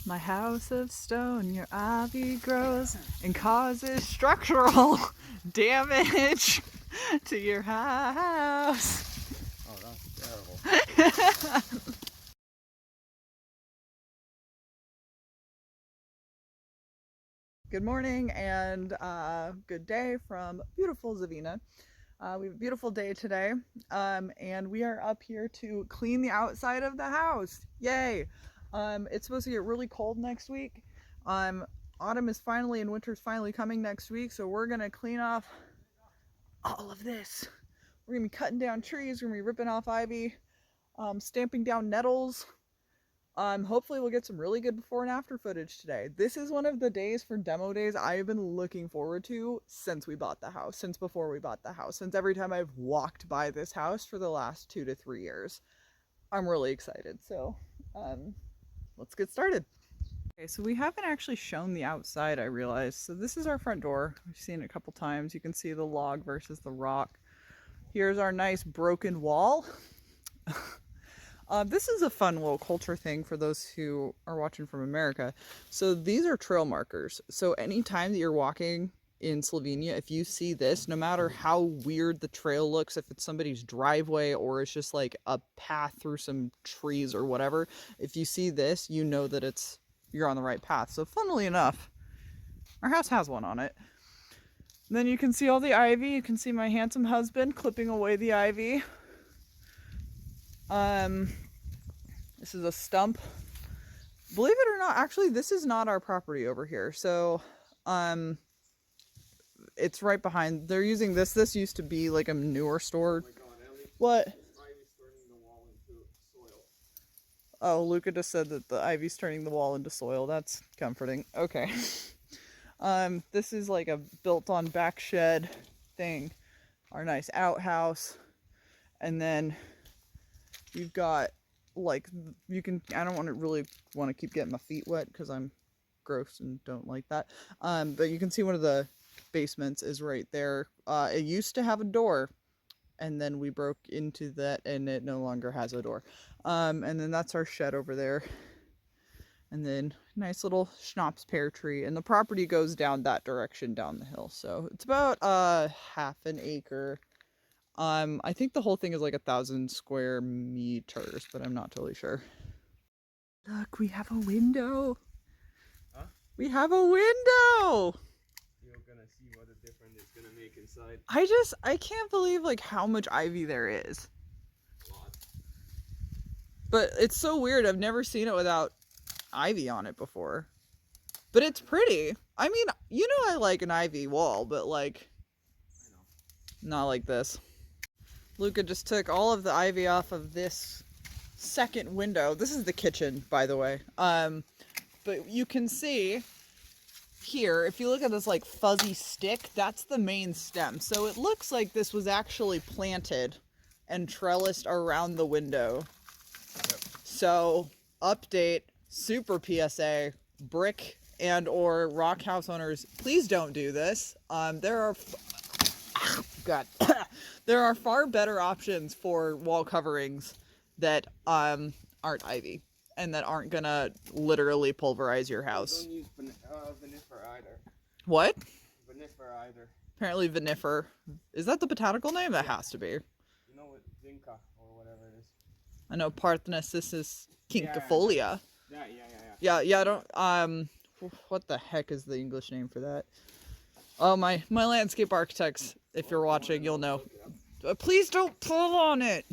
My house of stone, your ivy grows and causes structural damage to your house. Oh, that's terrible. Good morning and good day from beautiful Zavina. We have a beautiful day today, and we are up here to clean the outside of the house. Yay! It's supposed to get really cold next week. Autumn is finally and winter's finally coming next week, so we're gonna clean off all of this. We're gonna be cutting down trees, we're gonna be ripping off ivy, stamping down nettles. Hopefully we'll get some really good before and after footage today. This is one of the days for demo days I have been looking forward to since we bought the house, since before we bought the house, since every time I've walked by this house for the last 2 to 3 years. I'm really excited. So let's get started. Okay, so we haven't actually shown the outside, I realized. So this is our front door. We've seen it a couple times. You can see the log versus the rock. Here's our nice broken wall. This is a fun little culture thing for those who are watching from America. So these are trail markers. So anytime that you're walking in Slovenia, if you see this, no matter how weird the trail looks, if it's somebody's driveway or it's just like a path through some trees or whatever, if you see this, you know that you're on the right path. So funnily enough, our house has one on it. And then you can see all the ivy. You can see my handsome husband clipping away the ivy. This is a stump. Believe it or not, actually, this is not our property over here. So, it's right behind. They're using this. This used to be like a newer store. Oh my God, Ellie. What? Ivy's turning the wall into soil. Oh, Luca just said that the ivy's turning the wall into soil. That's comforting. Okay. This is like a built-on back shed thing. Our nice outhouse. And then you've got like, I don't really want to keep getting my feet wet because I'm gross and don't like that. But you can see one of the basements is right there. It used to have a door and then we broke into that and it no longer has a door. And then that's our shed over there. And then nice little schnapps pear tree, and the property goes down that direction down the hill. So it's about half an acre. I think the whole thing is like 1,000 square meters, but I'm not totally sure. Look, we have a window. Huh? We have a window. You're gonna see what a difference it's gonna make inside. I can't believe like how much ivy there is. A lot. But it's so weird. I've never seen it without ivy on it before. But it's pretty. I mean, you know, I like an ivy wall, but like, I know. not like this. Luca just took all of the ivy off of this second window. This is the kitchen, by the way. But you can see here, if you look at this like fuzzy stick, that's the main stem. So it looks like this was actually planted and trellised around the window. Yep. So update, super PSA, brick and or rock house owners, please don't do this. There are far better options for wall coverings that aren't ivy and that aren't gonna literally pulverize your house. Don't use vinifer either. What? Vinifer either. Apparently vinifer. Is that the botanical name? That has to be. You know what, vinca or whatever it is. I know Parthenocissus quinquefolia. Yeah. Yeah, I don't, what the heck is the English name for that? Oh, my landscape architects, if you're watching, you'll know. Please don't pull on it.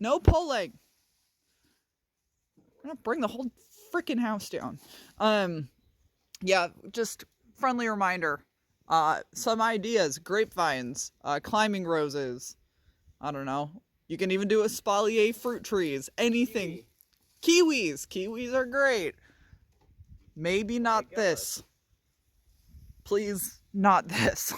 No pulling. I'm gonna bring the whole freaking house down. Yeah, just friendly reminder. Some ideas, grapevines, climbing roses. I don't know. You can even do espalier fruit trees, anything. Kiwis. Kiwis are great. Maybe not this. Please, not this.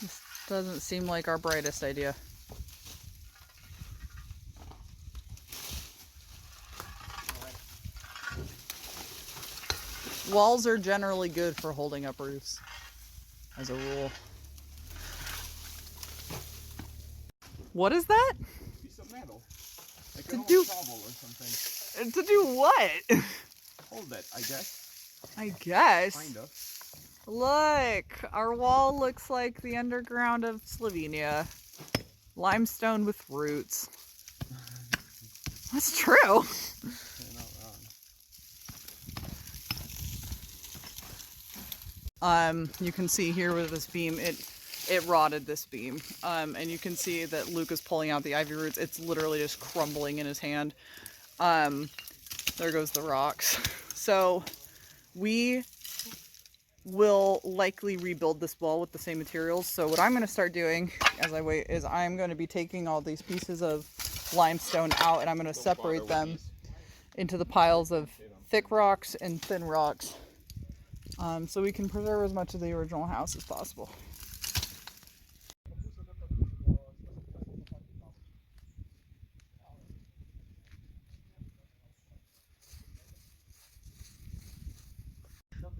This doesn't seem like our brightest idea. Walls are generally good for holding up roofs, as a rule. What is that? Piece of metal. Like To an old do- shovel or something. To do what? Hold it, I guess. I guess. Kind of. Look, our wall looks like the underground of Slovenia. Limestone with roots. That's true. You're not wrong. You can see here with this beam, it rotted this beam. And you can see that Luke is pulling out the ivy roots. It's literally just crumbling in his hand. There goes the rocks. So we will likely rebuild this wall with the same materials. So what I'm going to start doing as I wait is I'm going to be taking all these pieces of limestone out and I'm going to separate them into the piles of thick rocks and thin rocks, so we can preserve as much of the original house as possible.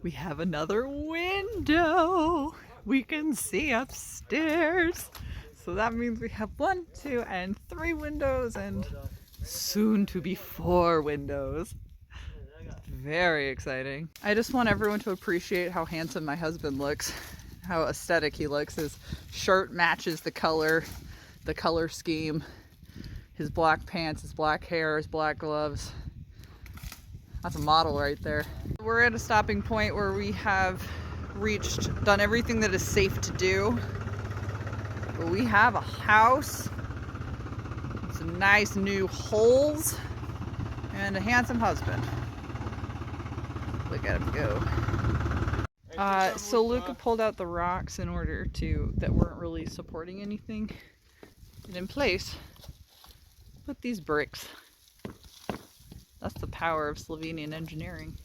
We have another window. We can see upstairs. So that means we have 1, 2, and 3 windows and soon to be 4 windows. Very exciting. I just want everyone to appreciate how handsome my husband looks, how aesthetic he looks. His shirt matches the color scheme, his black pants, his black hair, his black gloves. That's a model right there. We're at a stopping point where we have done everything that is safe to do. But we have a house, some nice new holes, and a handsome husband. Look at him go. So Luca pulled out the rocks in order that weren't really supporting anything. And in place, put these bricks. That's the power of Slovenian engineering.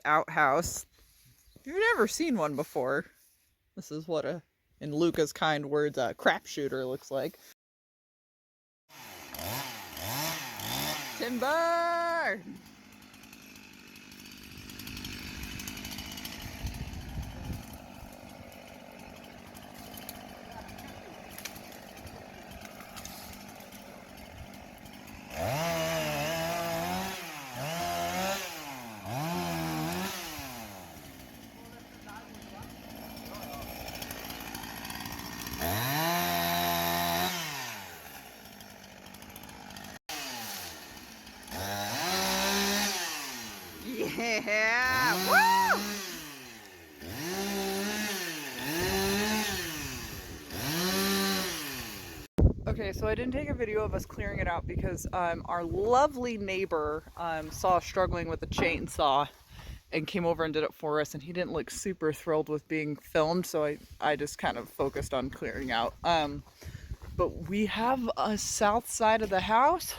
Outhouse. You've never seen one before. This is what in Luca's kind words, a crapshooter looks like. Timber! Yeah! Woo! Okay, so I didn't take a video of us clearing it out because our lovely neighbor saw us struggling with a chainsaw and came over and did it for us, and he didn't look super thrilled with being filmed, so I just kind of focused on clearing out. But we have a south side of the house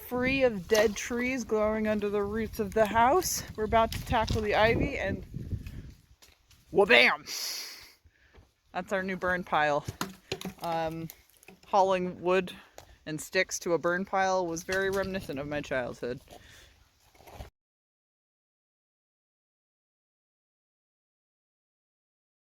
free of dead trees growing under the roots of the house. We're about to tackle the ivy and wha-bam! That's our new burn pile. Hauling wood and sticks to a burn pile was very reminiscent of my childhood.